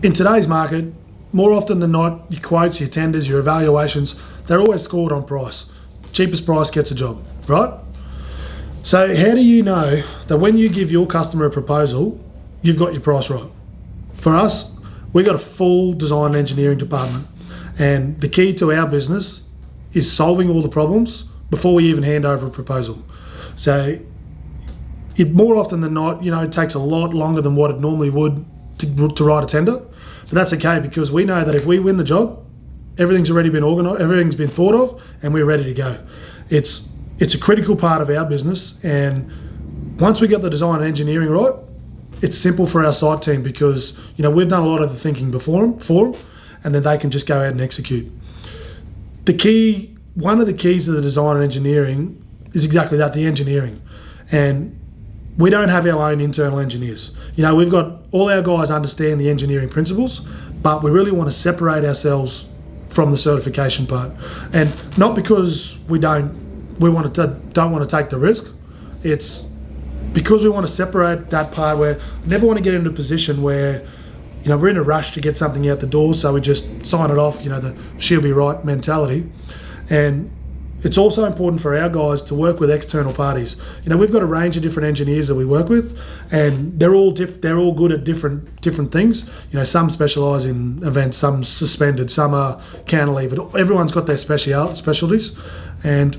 In today's market, more often than not, your quotes, your tenders, your evaluations, they're always scored on price. Cheapest price gets a job, right? So how do you know that when you give your customer a proposal, you've got your price right? For us, we've got a full design and engineering department, and the key to our business is solving all the problems before we even hand over a proposal. So it more often than not, it takes a lot longer than what it normally would to write a tender, but that's okay, because we know that if we win the job, everything's already been organised, everything's been thought of, and we're ready to go. It's a critical part of our business, and once we get the design and engineering right, it's simple for our site team, because we've done a lot of the thinking for them, and then they can just go out and execute. One of the keys to the design and engineering is exactly that, the engineering. And we don't have our own internal engineers. We've got all our guys understand the engineering principles, but we really want to separate ourselves from the certification part. And not because we don't want to take the risk. It's because we want to separate that part, where we never want to get into a position where we're in a rush to get something out the door, so we just sign it off, the she'll be right mentality. And it's also important for our guys to work with external parties. We've got a range of different engineers that we work with, and they're all good at different things. Some specialise in events, some suspended, some are cantilevered. Everyone's got their specialties, and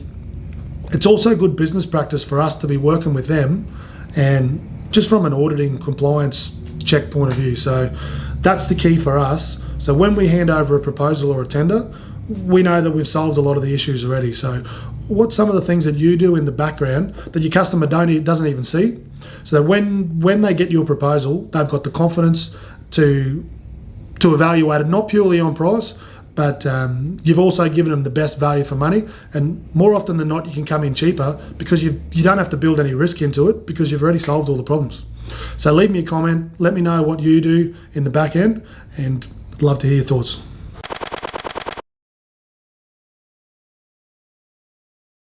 it's also good business practice for us to be working with them, and just from an auditing compliance check point of view. So that's the key for us. So when we hand over a proposal or a tender, we know that we've solved a lot of the issues already. So what's some of the things that you do in the background that your customer doesn't even see, so that when they get your proposal, they've got the confidence to evaluate it, not purely on price, but you've also given them the best value for money. And more often than not, you can come in cheaper because you don't have to build any risk into it, because you've already solved all the problems. So leave me a comment, let me know what you do in the back end, and I'd love to hear your thoughts.